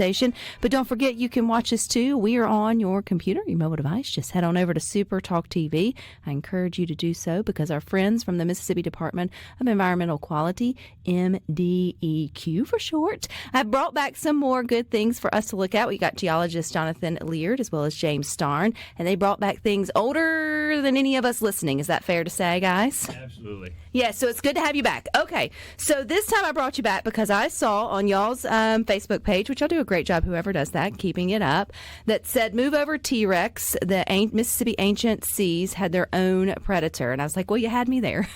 station. But don't forget, you can watch us too. We are on your computer, your mobile device. Just head on over to SuperTalk TV. I encourage you to do so because our friends from the Mississippi Department of Environmental Quality, MDEQ for short, have brought back some more good things for us to look at. We got geologist Jonathan Leard as well as James Starnes, and they brought back things older than any of us listening. Is that fair to say, guys? Absolutely. Yeah, so it's good to have you back. Okay, so this time I brought you back because I saw on y'all's Facebook page, which y'all do a great job, whoever does that, keeping it up, that said, move over T-Rex. The Mississippi Ancient Seas had their own predator. And I was like, well, you had me there.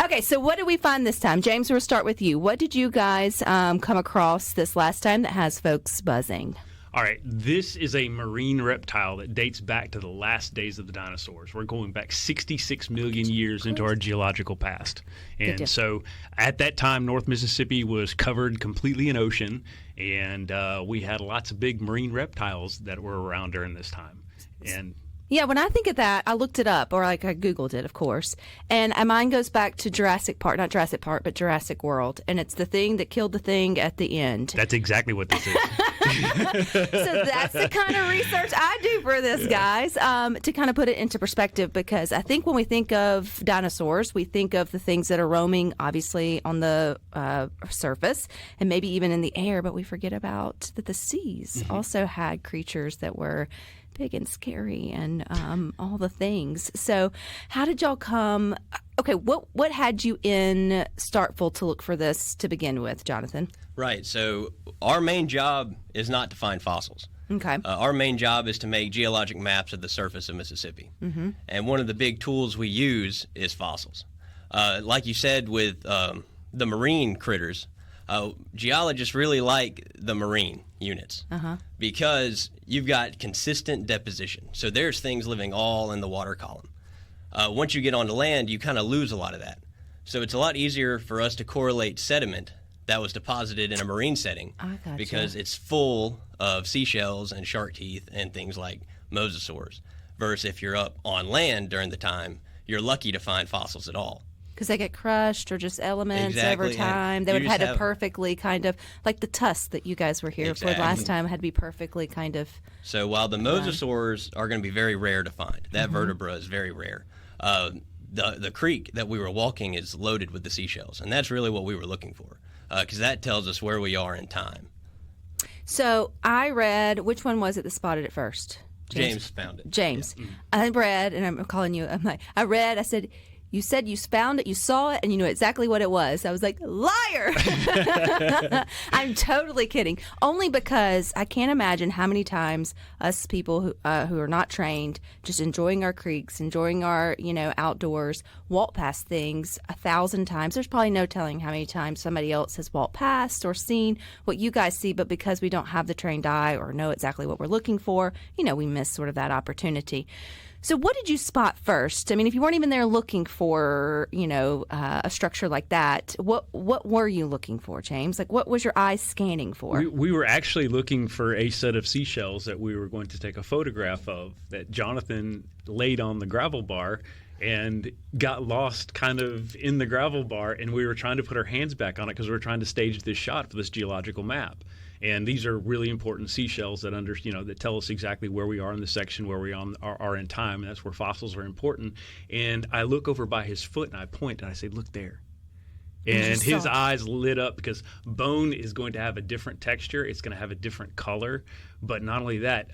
Okay, so what did we find this time? James, we'll start with you. What did you guys come across this last time that has folks buzzing? All right, this is a marine reptile that dates back to the last days of the dinosaurs. We're going back 66 million years into our geological past. And so at that time, North Mississippi was covered completely in ocean, and we had lots of big marine reptiles that were around during this time. And yeah, when I think of that, I looked it up, or like I Googled it, of course, and my mind goes back to Jurassic Park, not Jurassic Park, but Jurassic World, and it's the thing that killed the thing at the end. That's exactly what this is. So that's the kind of research I do for this, guys, to kind of put it into perspective, because I think when we think of dinosaurs, we think of the things that are roaming, obviously, on the surface and maybe even in the air, but we forget about that the seas also had creatures that were big and scary and all the things. So how did y'all come? Okay, what had you in Starkville to look for this to begin with, Jonathan? Right. So our main job is not to find fossils. Okay. Our main job is to make geologic maps of the surface of Mississippi. Mm-hmm. And one of the big tools we use is fossils. Like you said with the marine critters, geologists really like the marine units because you've got consistent deposition. So there's things living all in the water column. Once you get onto land, you kind of lose a lot of that. So it's a lot easier for us to correlate sediment that was deposited in a marine setting because it's full of seashells and shark teeth and things like Mosasaurus. Versus if you're up on land during the time, you're lucky to find fossils at all. Because they get crushed or just elements over time. They would have had to perfectly kind of, like the tusk that you guys were here for last time, had to be perfectly kind of. So while the Mosasaurs are going to be very rare to find, that vertebra is very rare. The creek that we were walking is loaded with the seashells, and that's really what we were looking for, because that tells us where we are in time. So I read, which one was it that spotted it first? James found it. James. Yeah. I read, and I'm calling you, I said, you said you found it, you saw it, and you knew exactly what it was. I was like, liar! I'm totally kidding. Only because I can't imagine how many times us people who are not trained, just enjoying our creeks, enjoying our, outdoors, walk past things 1,000 times. There's probably no telling how many times somebody else has walked past or seen what you guys see, but because we don't have the trained eye or know exactly what we're looking for, we miss sort of that opportunity. So what did you spot first? I mean, if you weren't even there looking for, a structure like that, what were you looking for, James? Like, what was your eye scanning for? We were actually looking for a set of seashells that we were going to take a photograph of that Jonathan laid on the gravel bar and got lost kind of in the gravel bar, and we were trying to put our hands back on it because we were trying to stage this shot for this geological map. And these are really important seashells that that tell us exactly where we are in the section, where we are in time, and that's where fossils are important. And I look over by his foot and I point and I say, "Look there." And his eyes lit up because bone is going to have a different texture. It's going to have a different color. But not only that,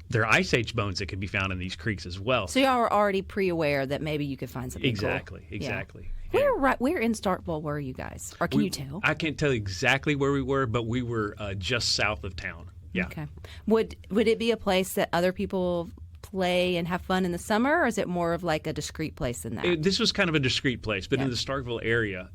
they're Ice Age bones that could be found in these creeks as well. So y'all were already pre-aware that maybe you could find something Exactly. Yeah. Where in Starkville were you guys? Or can you tell? I can't tell exactly where we were, but we were just south of town. Yeah. Okay. Would it be a place that other people play and have fun in the summer, or is it more of like a discrete place than that? This was kind of a discrete place, but in the Starkville area,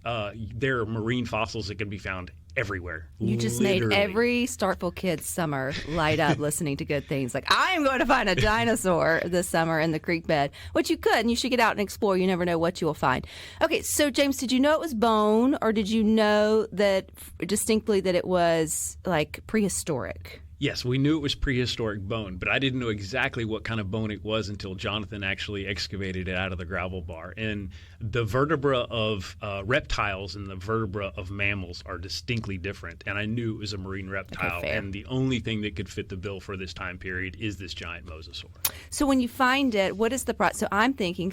there are marine fossils that can be found everywhere. You just made every Starkville kid's summer light up listening to good things. Like, I am going to find a dinosaur this summer in the creek bed, which you could, and you should get out and explore. You never know what you will find. Okay, so James, did you know it was bone, or did you know that distinctly that it was like prehistoric? Yes, we knew it was prehistoric bone, but I didn't know exactly what kind of bone it was until Jonathan actually excavated it out of the gravel bar. And the vertebra of reptiles and the vertebra of mammals are distinctly different. And I knew it was a marine reptile. Okay, and the only thing that could fit the bill for this time period is this giant mosasaur. So when you find it, what is the process? So I'm thinking,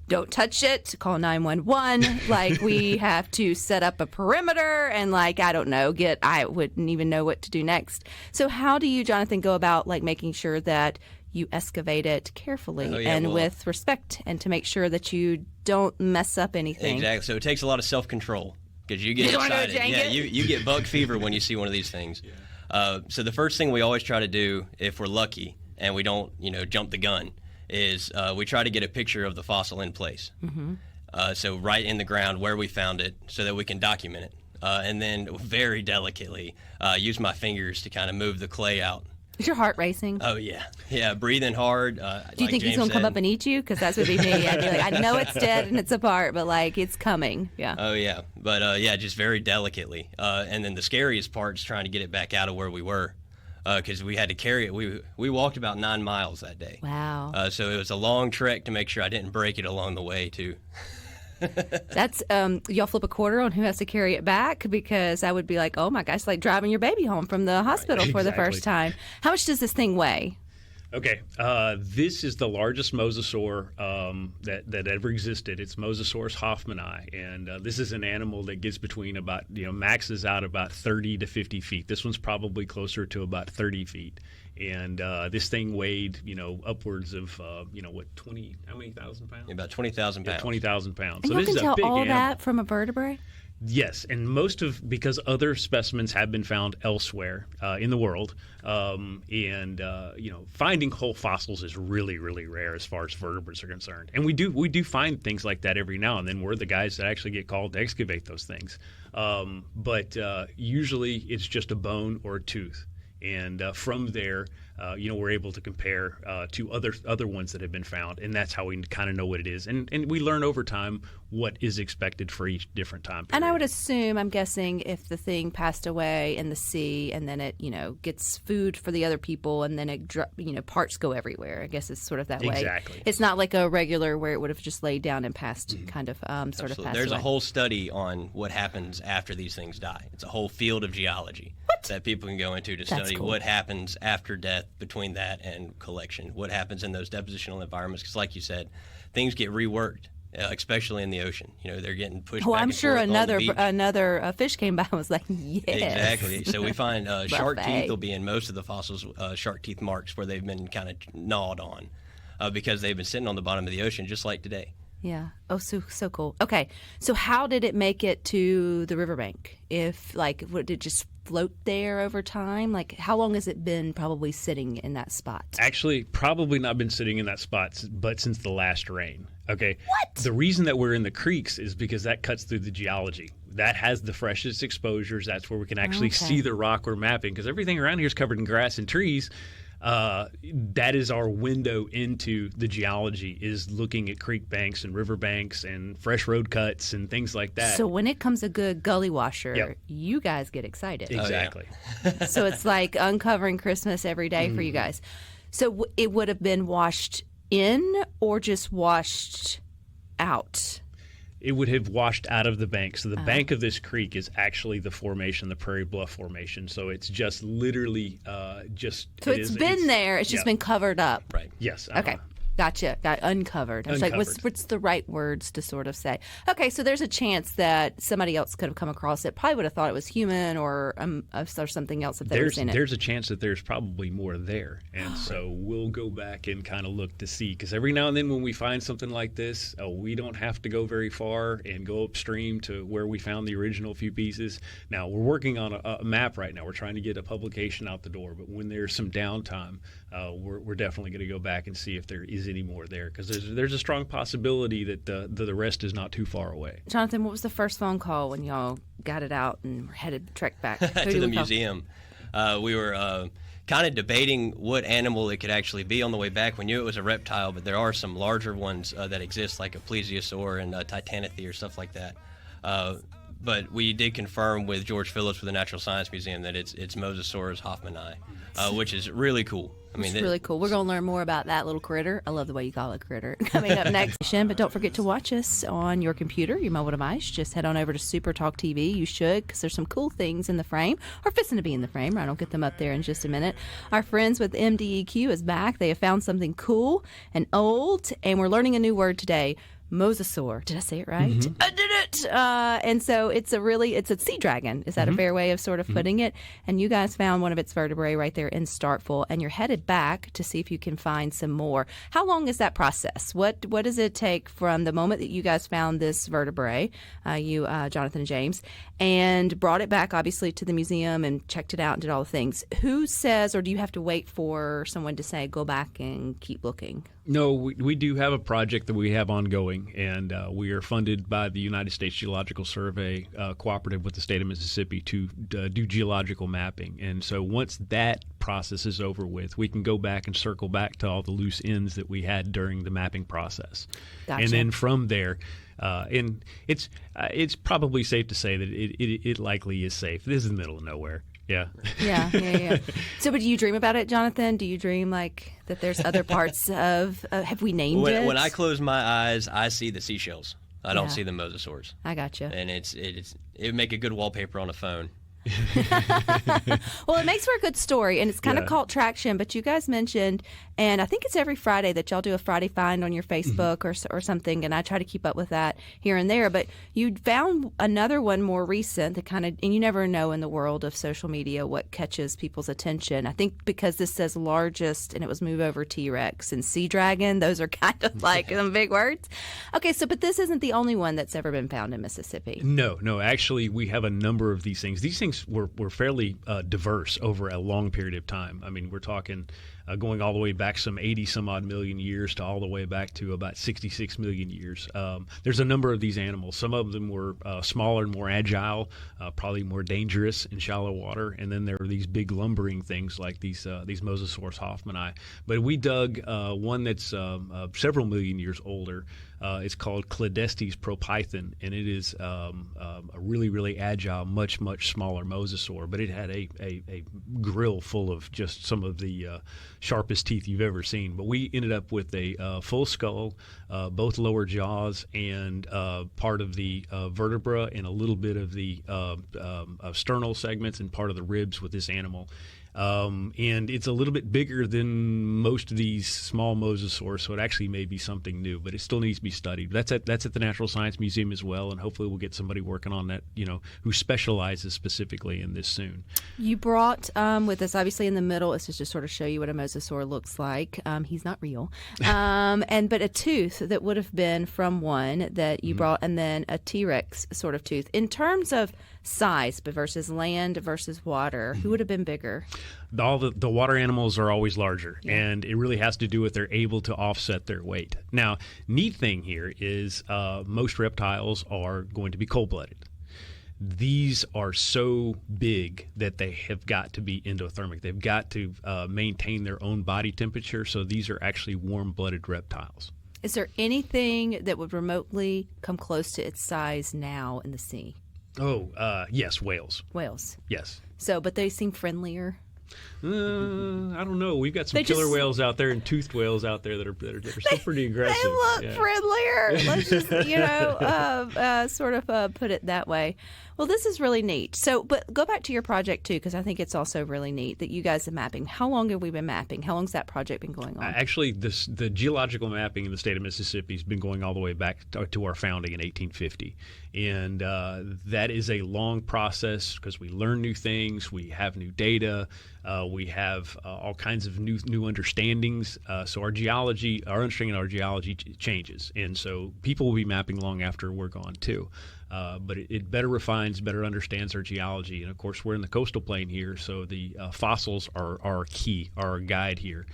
don't touch it, call 911. Like, we have to set up a perimeter and, like, I don't know, I wouldn't even know what to do next. So how do you, Jonathan, go about, like, making sure that you excavate it carefully with respect, and to make sure that you don't mess up anything? Exactly. So it takes a lot of self-control, because you get excited. You get bug fever when you see one of these things. So the first thing we always try to do, if we're lucky and we don't, jump the gun, is we try to get a picture of the fossil in place. Mm-hmm. So right in the ground where we found it, so that we can document it. And then very delicately use my fingers to kind of move the clay out. Is your heart racing? Oh, yeah. Yeah, breathing hard. Do you think he's going to come up and eat you? Because that's what would be me. I'd be like, I know it's dead and it's apart, but, like, it's coming. Yeah. Oh, yeah. But, just very delicately. And then the scariest part is trying to get it back out of where we were, because we had to carry it. We walked about 9 miles that day. Wow. So it was a long trek to make sure I didn't break it along the way, too. That's y'all flip a quarter on who has to carry it back, because I would be like, oh my gosh, it's like driving your baby home from the hospital for the first time. How much does this thing weigh? Okay, this is the largest mosasaur that ever existed. It's Mosasaurus hoffmanni, and this is an animal that gets between about, maxes out about 30 to 50 feet. This one's probably closer to about 30 feet. And this thing weighed, upwards of, 20, how many thousand pounds? About 20,000 pounds. Yeah, 20,000 pounds. And so you this can is tell a big all animal. that from a vertebrae? Yes, and because other specimens have been found elsewhere in the world, finding whole fossils is really, really rare as far as vertebrates are concerned. And we do find things like that every now and then. We're the guys that actually get called to excavate those things. But usually it's just a bone or a tooth. And from there, we're able to compare to other ones that have been found, and that's how we kind of know what it is. And we learn over time what is expected for each different time period. And I would assume, I'm guessing, if the thing passed away in the sea and then it, gets food for the other people and then it, parts go everywhere. I guess it's sort of that way. Exactly. It's not like a regular where it would have just laid down and passed, kind of, sort of passed There's away. a whole study on what happens after these things die. It's a whole field of geology that people can go into to study what happens after death, between that and collection, what happens in those depositional environments. Because, like you said, things get reworked, especially in the ocean. They're getting pushed back I'm and sure forth another fish came by and was like, yes. Exactly. So we find shark teeth will be in most of the fossils, shark teeth marks where they've been kind of gnawed on because they've been sitting on the bottom of the ocean just like today. Yeah. Oh, so cool. Okay. So how did it make it to the riverbank? Did it just float there over time? Like, how long has it been probably sitting in that spot? Actually, probably not been sitting in that spot, but since the last rain. Okay. What? The reason that we're in the creeks is because that cuts through the geology. That has the freshest exposures. That's where we can actually see the rock we're mapping, because everything around here is covered in grass and trees. That is our window into the geology, is looking at creek banks and river banks and fresh road cuts and things like that. So when it comes a good gully washer, you guys get excited. Exactly. So it's like uncovering Christmas every day for you guys. So it would have been washed in or just washed out? It would have washed out of the bank. So the bank of this creek is actually the formation, the Prairie Bluff Formation. So it's just literally just... So it's been there. It's just been covered up. Right. Yes. Okay. Gotcha. Got uncovered. I was like, what's the right words to sort of say? Okay, so there's a chance that somebody else could have come across it. Probably would have thought it was human or something else if they were seeing it. There's a chance that there's probably more there. And so we'll go back and kind of look to see. Because every now and then when we find something like this, we don't have to go very far and go upstream to where we found the original few pieces. Now, we're working on a map right now. We're trying to get a publication out the door. But when there's some downtime, we're definitely going to go back and see if there is any more there, because there's a strong possibility that the rest is not too far away. Jonathan, what was the first phone call when y'all got it out and trekked back to the museum? We were kind of debating what animal it could actually be on the way back. We knew it was a reptile, but there are some larger ones that exist, like a plesiosaur and a titanothere, stuff like that. but we did confirm with George Phillips with the Natural Science Museum that it's Mosasaurus hoffmanni, which is really cool. I mean, it's really cool. We're going to learn more about that little critter. I love the way you call it critter. Coming up next, but don't forget to watch us on your computer, your mobile device. Just head on over to SuperTalk TV. You should, because there's some cool things in the frame, or fixing to be in the frame. Right, I'll get them up there in just a minute. Our friends with MDEQ is back. They have found something cool and old, and we're learning a new word today. Mosasaur. Did I say it right? Mm-hmm. I did it! And so it's a sea dragon. Is that a fair way of sort of putting it? And you guys found one of its vertebrae right there in Starkville, and you're headed back to see if you can find some more. How long is that process? What does it take from the moment that you guys found this vertebrae, Jonathan and James, and brought it back, obviously, to the museum and checked it out and did all the things? Who says, or do you have to wait for someone to say, go back and keep looking? No, we do have a project that we have ongoing, and we are funded by the United States Geological Survey, cooperative with the state of Mississippi, to do geological mapping. And so once that process is over with, we can go back and circle back to all the loose ends that we had during the mapping process. Gotcha. And then from there, and it's probably safe to say that it likely is safe. This is the middle of nowhere. Yeah. Yeah. So, but do you dream about it, Jonathan? Do you dream like that there's other parts of, have we named it? When I close my eyes, I see the seashells. I don't see the mosasaurs. I gotcha. And it would make a good wallpaper on a phone. Well, it makes for a good story, and it's kind of caught traction. But you guys mentioned, and I think it's every Friday that y'all do a Friday Find on your Facebook or something, and I try to keep up with that here and there. But you found another one more recent that kind of, and you never know in the world of social media what catches people's attention. I think because this says largest, and it was move over T-Rex and sea dragon. Those are kind of like some big words. Okay, so but this isn't the only one that's ever been found in Mississippi. No. Actually, we have a number of these things. These things were fairly diverse over a long period of time. I mean, we're talking going all the way back some 80-some-odd million years to all the way back to about 66 million years. There's a number of these animals. Some of them were smaller and more agile, probably more dangerous in shallow water. And then there are these big lumbering things like these Mosasaurus hoffmanni. But we dug one that's several million years older. It's called Cladestes propython, and it is a really, really agile, much, much smaller mosasaur. But it had a grill full of just some of the sharpest teeth you've ever seen. But we ended up with a full skull, both lower jaws, and part of the vertebra, and a little bit of the sternal segments and part of the ribs with this animal. And it's a little bit bigger than most of these small mosasaurs, so it actually may be something new, but it still needs to be studied. That's at the Natural Science Museum as well, and hopefully we'll get somebody working on that, who specializes specifically in this soon. You brought with us, obviously in the middle, it's just to sort of show you what a mosasaur looks like. He's not real, but a tooth that would have been from one that you brought, and then a T-Rex sort of tooth. In terms of size, but versus land versus water, who would have been bigger? All the water animals are always larger, and it really has to do with they're able to offset their weight. Now, neat thing here is most reptiles are going to be cold-blooded. These are so big that they have got to be endothermic. They've got to maintain their own body temperature, so these are actually warm-blooded reptiles. Is there anything that would remotely come close to its size now in the sea? Oh, yes, whales. Whales. Yes. So, but they seem friendlier. I don't know. We've got some killer whales out there and toothed whales out there that are still pretty aggressive. They look friendlier. Let's just, sort of put it that way. Well, this is really neat. So, but go back to your project, too, because I think it's also really neat that you guys are mapping. How long have we been mapping? How long's that project been going on? Actually, the geological mapping in the state of Mississippi has been going all the way back to our founding in 1850. And that is a long process because we learn new things, we have new data, we have all kinds of new understandings. So our understanding of our geology changes. And so people will be mapping long after we're gone, too. But it better refines, better understands our geology. And, of course, we're in the coastal plain here, so the fossils are our key, are our guide here.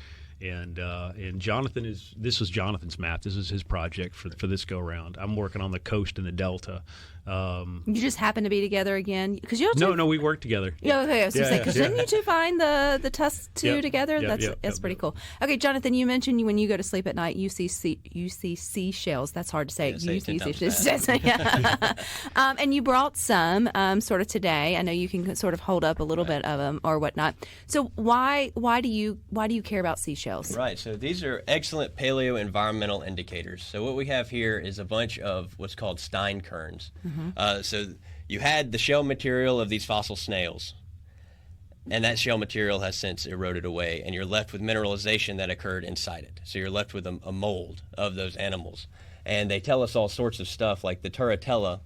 And this was Jonathan's map. This is his project for this go-round. I'm working on the coast and the delta. You just happen to be together again because you No, we work together. Yeah, okay. I was going to say, because didn't you two find the tusks too together? Yep, That's pretty cool. Okay, Jonathan, you mentioned when you go to sleep at night, you see seashells. That's hard to say. Yeah, you see seashells. And you brought some sort of today. I know you can sort of hold up a little bit of them or whatnot. So why do you care about seashells? Right. So these are excellent paleo environmental indicators. So what we have here is a bunch of what's called Stein cairns. So you had the shell material of these fossil snails, and that shell material has since eroded away, and you're left with mineralization that occurred inside it. So you're left with a mold of those animals. And they tell us all sorts of stuff, like the turritella.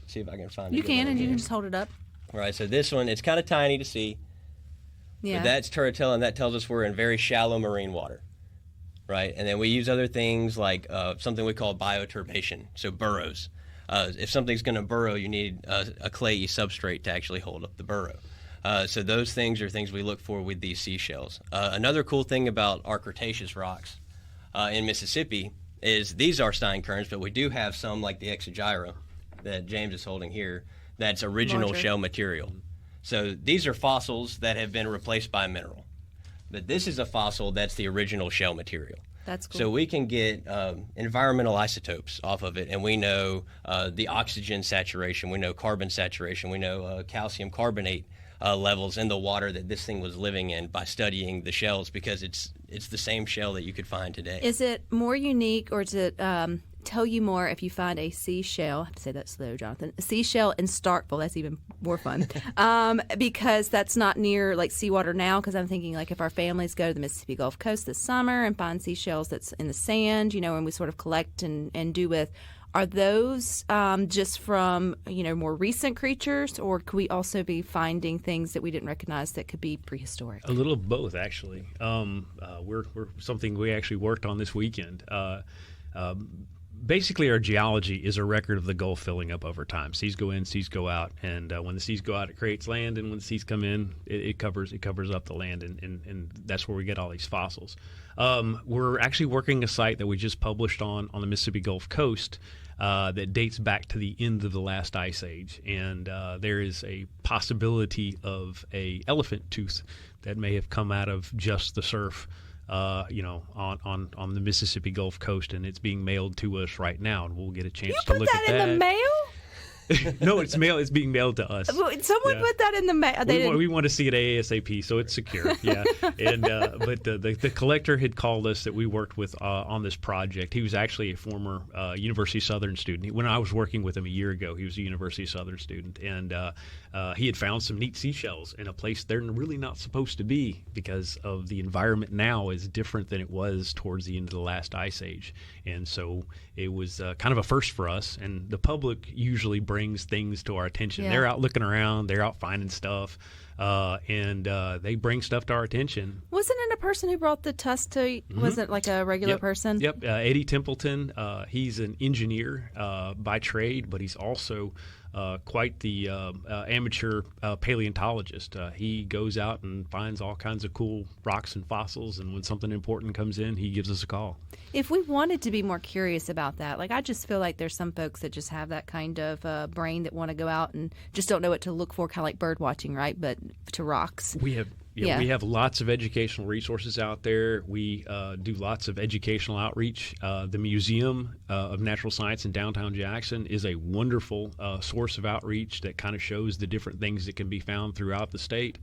See if I can find it. You can, and you can just hold it up. All right, so this one, it's kind of tiny to see. Yeah. But that's turritella, and that tells us we're in very shallow marine water. Right, and then we use other things like something we call bioturbation, so burrows. If something's going to burrow, you need a clayey substrate to actually hold up the burrow. So those things are things we look for with these seashells. Another cool thing about our Cretaceous rocks in Mississippi is these are Stein cairns, but we do have some like the Exogyra that James is holding here that's original Larger. shell material. So these are fossils that have been replaced by a mineral. But this is a fossil that's the original shell material. That's cool. So we can get environmental isotopes off of it, and we know the oxygen saturation, we know carbon saturation, we know calcium carbonate levels in the water that this thing was living in by studying the shells, because it's the same shell that you could find today. Is it more unique, or does it tell you more if you find a seashell? I have to say that slow, Jonathan. A seashell in Starkville. That's even more fun because that's not near like seawater now. Because I'm thinking like if our families go to the Mississippi Gulf Coast this summer and find seashells that's in the sand, and we sort of collect and do with. Are those just from more recent creatures, or could we also be finding things that we didn't recognize that could be prehistoric? A little of both, actually. We're something we actually worked on this weekend. Basically, our geology is a record of the Gulf filling up over time. Seas go in, seas go out, and when the seas go out, it creates land, and when the seas come in, it covers up the land, and that's where we get all these fossils. We're actually working a site that we just published on the Mississippi Gulf Coast that dates back to the end of the last ice age, and there is a possibility of a elephant tooth that may have come out of just the surf. On the Mississippi Gulf Coast, and it's being mailed to us right now, and we'll get a chance to look at that. You put that in the mail? No, it's being mailed to us. Someone put that in the mail. We want to see it ASAP, so it's secure. Yeah, and but the collector had called us that we worked with on this project. He was actually a former University of Southern student. When I was working with him a year ago, he was a University of Southern student, and he had found some neat seashells in a place they're really not supposed to be because of the environment now is different than it was towards the end of the last ice age, and so it was kind of a first for us. And the public usually brings things to our attention. Yeah. They're out looking around, they're out finding stuff, and they bring stuff to our attention. Wasn't it a person who brought the tusk to? Mm-hmm. Wasn't it like a regular person? Yep. Eddie Templeton. He's an engineer by trade, but he's also quite the amateur paleontologist. He goes out and finds all kinds of cool rocks and fossils, and when something important comes in, he gives us a call. If we wanted to be more curious about that, like I just feel like there's some folks that just have that kind of brain that want to go out and just don't know what to look for, kind of like bird watching, right? But to rocks. We have lots of educational resources out there. We do lots of educational outreach. The Museum of Natural Science in downtown Jackson is a wonderful source of outreach that kind of shows the different things that can be found throughout the state.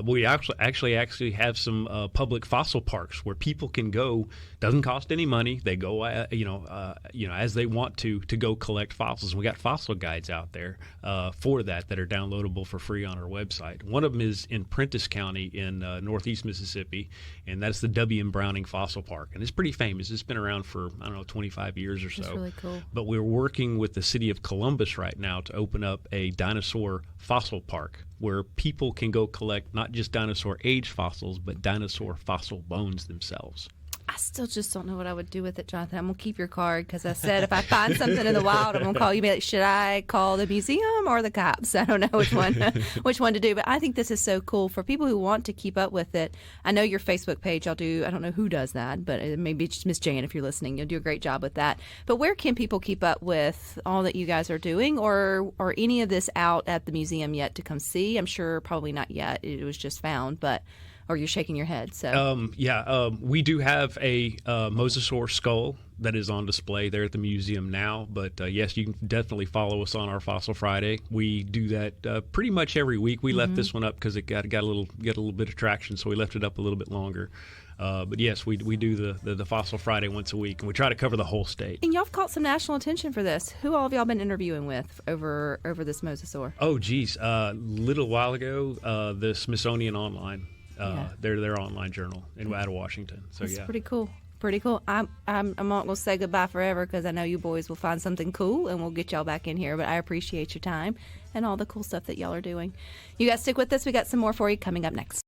We actually have some public fossil parks where people can go. Doesn't cost any money. They go, as they want to go collect fossils. And we got fossil guides out there for that are downloadable for free on our website. One of them is in Prentiss County in northeast Mississippi, and that's the W.M. Browning Fossil Park. And it's pretty famous. It's been around for 25 years or so. That's really cool. But we're working with the city of Columbus right now to open up a dinosaur fossil park where people can go collect not just dinosaur age fossils, but dinosaur fossil bones themselves. I I still just don't know what I would do with it, Jonathan. I'm going to keep your card because I said if I find something in the wild, I'm going to call you. Be like, should I call the museum or the cops? I don't know which one to do. But I think this is so cool for people who want to keep up with it. I know your Facebook page, I don't know who does that, but maybe it's just Miss Jan if you're listening. You'll do a great job with that. But where can people keep up with all that you guys are doing, or any of this out at the museum yet to come see? I'm sure probably not yet. It was just found, but... Or you're shaking your head. So we do have a Mosasaurus skull that is on display there at the museum now. But yes, you can definitely follow us on our Fossil Friday. We do that pretty much every week. We left this one up because it got a little bit of traction, so we left it up a little bit longer. But yes, we do the Fossil Friday once a week, and we try to cover the whole state. And y'all have caught some national attention for this. Who all have y'all been interviewing with over this mosasaur? Oh, geez, a little while ago, the Smithsonian Online. Their online journal out of Washington. So that's pretty cool. Pretty cool. I'm not gonna say goodbye forever because I know you boys will find something cool and we'll get y'all back in here. But I appreciate your time and all the cool stuff that y'all are doing. You guys stick with us. We got some more for you coming up next.